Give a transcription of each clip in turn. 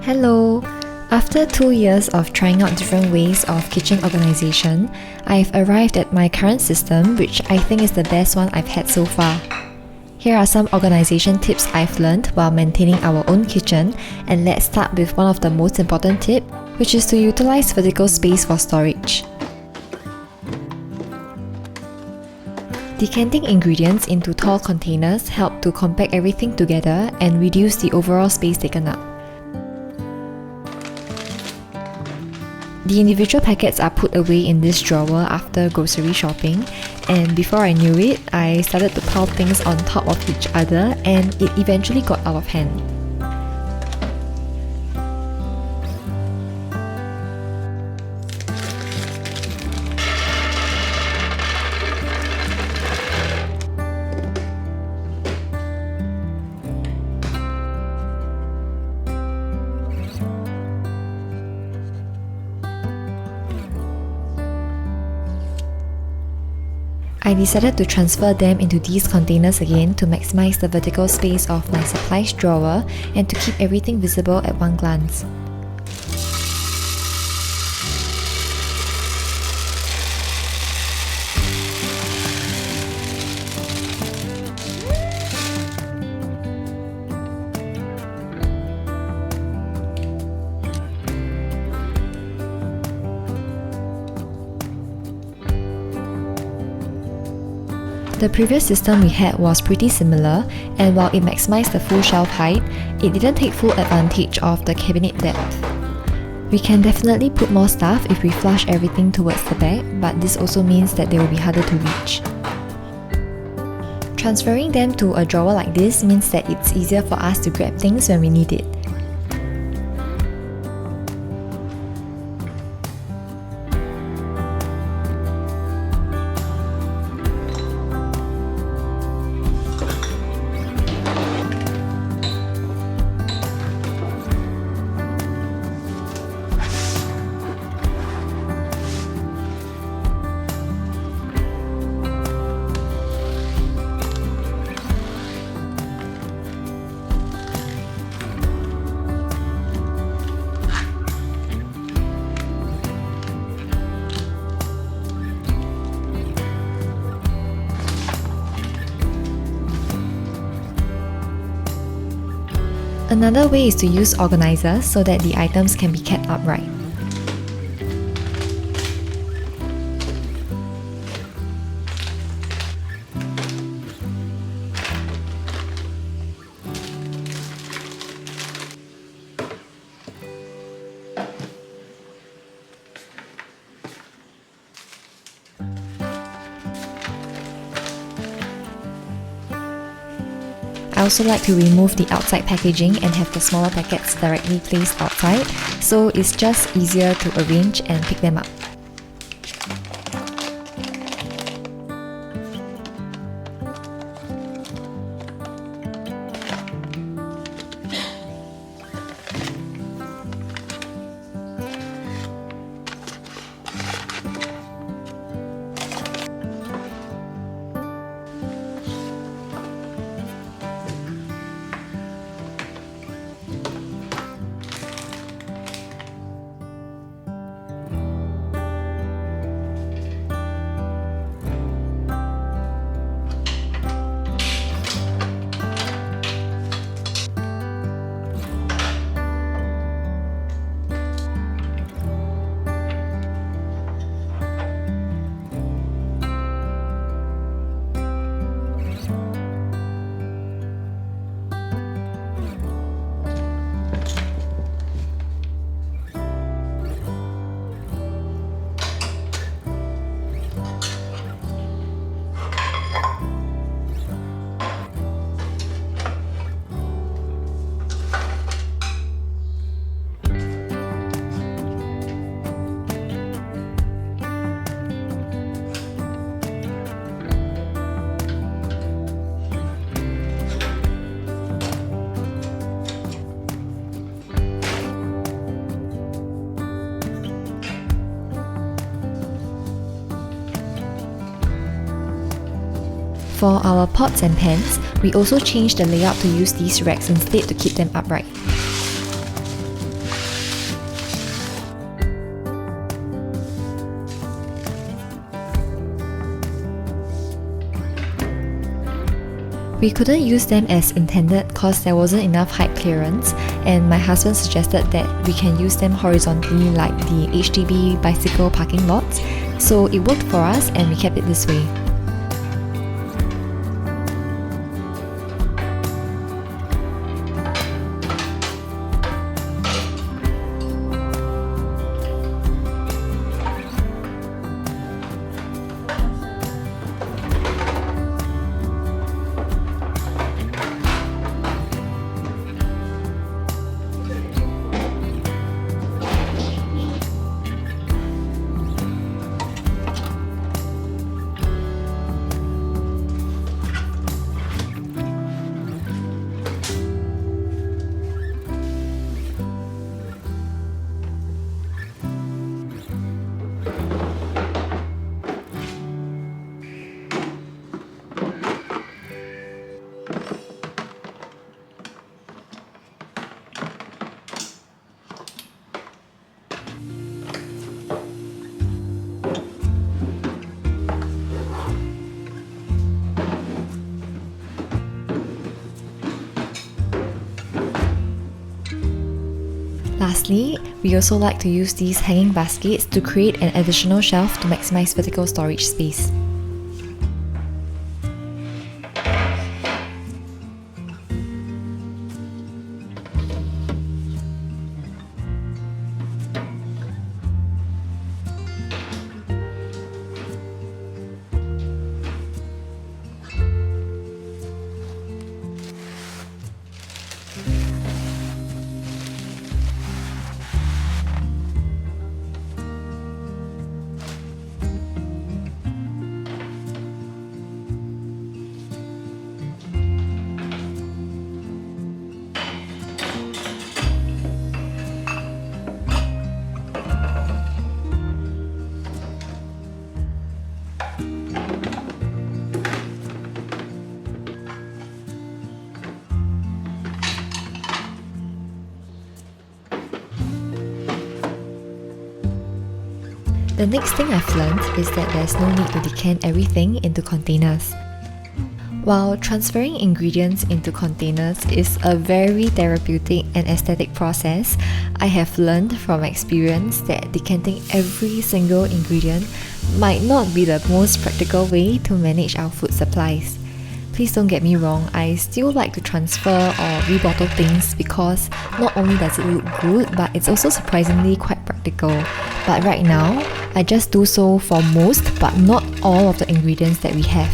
Hello! After 2 years of trying out different ways of kitchen organization, I've arrived at my current system, which I think is the best one I've had so far. Here are some organization tips I've learned while maintaining our own kitchen, and let's start with one of the most important tips, which is to utilize vertical space for storage. Decanting ingredients into tall containers help to compact everything together and reduce the overall space taken up. The individual packets are put away in this drawer after grocery shopping, and before I knew it, I started to pile things on top of each other and it eventually got out of hand. I decided to transfer them into these containers again to maximize the vertical space of my supplies drawer and to keep everything visible at one glance. The previous system we had was pretty similar, and while it maximized the full shelf height, it didn't take full advantage of the cabinet depth. We can definitely put more stuff if we flush everything towards the back, but this also means that they will be harder to reach. Transferring them to a drawer like this means that it's easier for us to grab things when we need it. Another way is to use organizers so that the items can be kept upright. I also like to remove the outside packaging and have the smaller packets directly placed outside, so it's just easier to arrange and pick them up. For our pots and pans, we also changed the layout to use these racks instead to keep them upright. We couldn't use them as intended because there wasn't enough height clearance, and my husband suggested that we can use them horizontally like the HDB bicycle parking lots, so it worked for us and we kept it this way. Lastly, we also like to use these hanging baskets to create an additional shelf to maximize vertical storage space. The next thing I've learned is that there's no need to decant everything into containers. While transferring ingredients into containers is a very therapeutic and aesthetic process, I have learned from experience that decanting every single ingredient might not be the most practical way to manage our food supplies. Please don't get me wrong, I still like to transfer or rebottle things because not only does it look good, but it's also surprisingly quite practical. But right now, I just do so for most but not all of the ingredients that we have.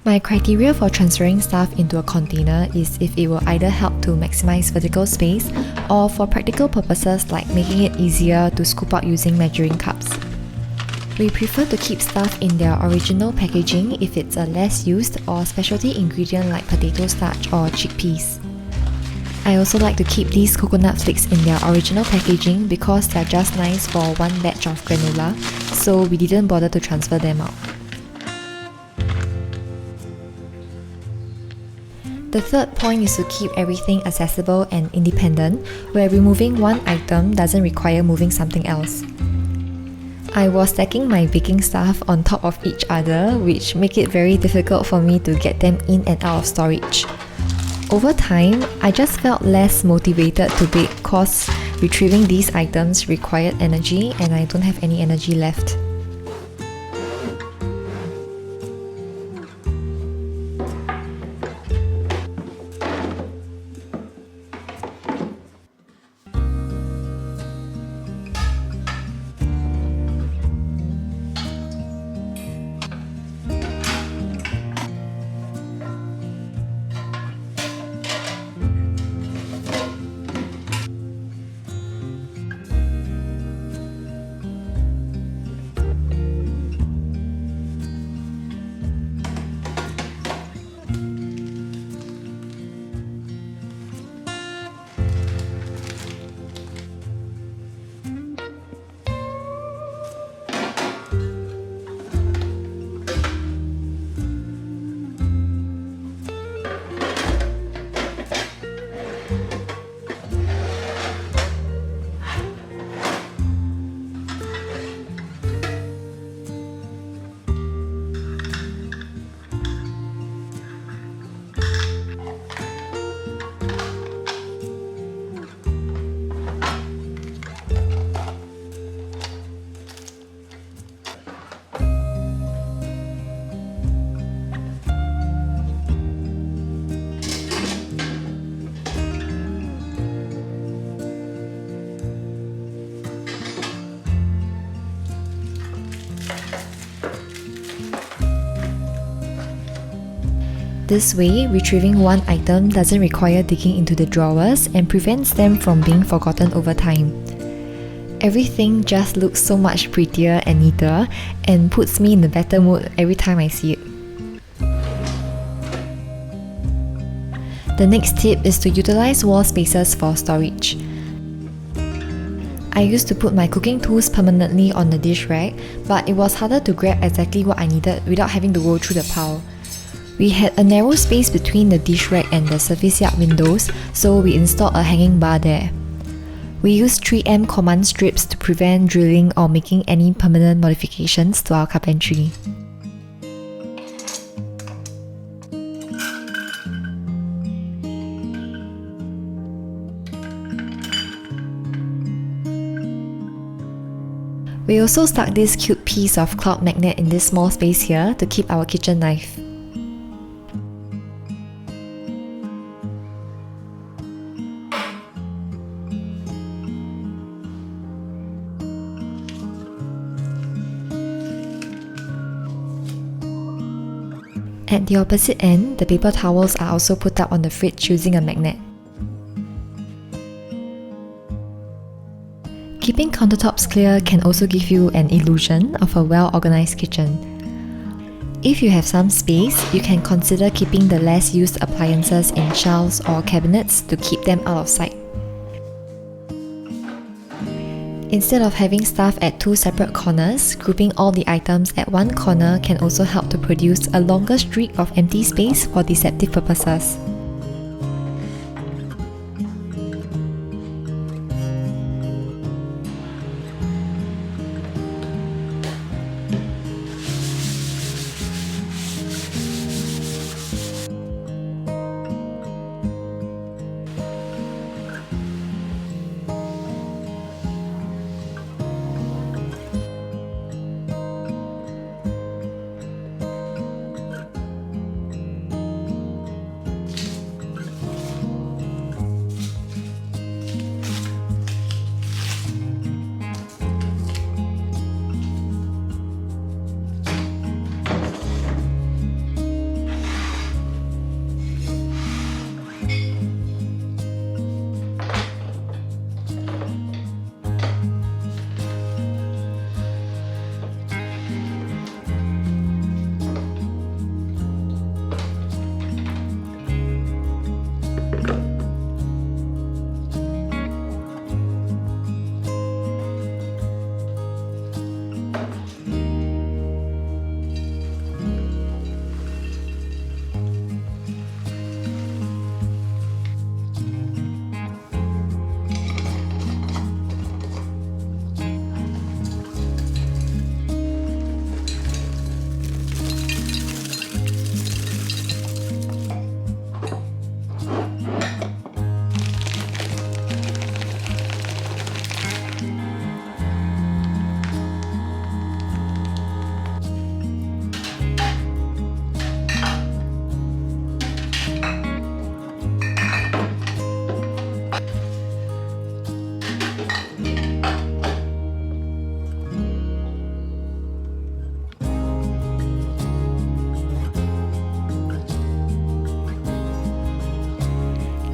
My criteria for transferring stuff into a container is if it will either help to maximize vertical space or for practical purposes like making it easier to scoop out using measuring cups. We prefer to keep stuff in their original packaging if it's a less used or specialty ingredient like potato starch or chickpeas. I also like to keep these coconut flakes in their original packaging because they're just nice for one batch of granola, so we didn't bother to transfer them out. The third point is to keep everything accessible and independent, where removing one item doesn't require moving something else. I was stacking my baking stuff on top of each other, which make it very difficult for me to get them in and out of storage. Over time, I just felt less motivated to bake cause retrieving these items required energy and I don't have any energy left. This way, retrieving one item doesn't require digging into the drawers and prevents them from being forgotten over time. Everything just looks so much prettier and neater and puts me in a better mood every time I see it. The next tip is to utilize wall spaces for storage. I used to put my cooking tools permanently on the dish rack, but it was harder to grab exactly what I needed without having to go through the pile. We had a narrow space between the dish rack and the service yard windows, so we installed a hanging bar there. We used 3M command strips to prevent drilling or making any permanent modifications to our carpentry. We also stuck this cute piece of cloud magnet in this small space here to keep our kitchen knife. At the opposite end, the paper towels are also put up on the fridge using a magnet. Keeping countertops clear can also give you an illusion of a well-organized kitchen. If you have some space, you can consider keeping the less used appliances in shelves or cabinets to keep them out of sight. Instead of having stuff at two separate corners, grouping all the items at one corner can also help to produce a longer streak of empty space for deceptive purposes.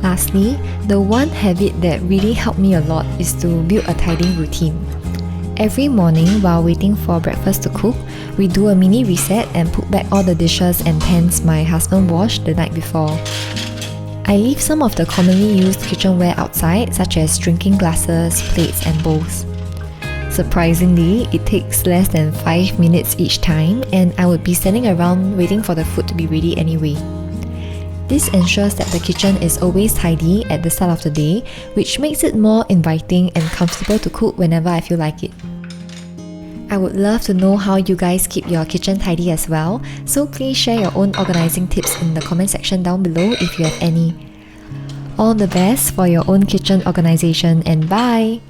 Lastly, the one habit that really helped me a lot is to build a tidying routine. Every morning while waiting for breakfast to cook, we do a mini reset and put back all the dishes and pans my husband washed the night before. I leave some of the commonly used kitchenware outside, such as drinking glasses, plates and bowls. Surprisingly, it takes less than 5 minutes each time, and I would be standing around waiting for the food to be ready anyway. This ensures that the kitchen is always tidy at the start of the day, which makes it more inviting and comfortable to cook whenever I feel like it. I would love to know how you guys keep your kitchen tidy as well, so please share your own organizing tips in the comment section down below if you have any. All the best for your own kitchen organization, and bye!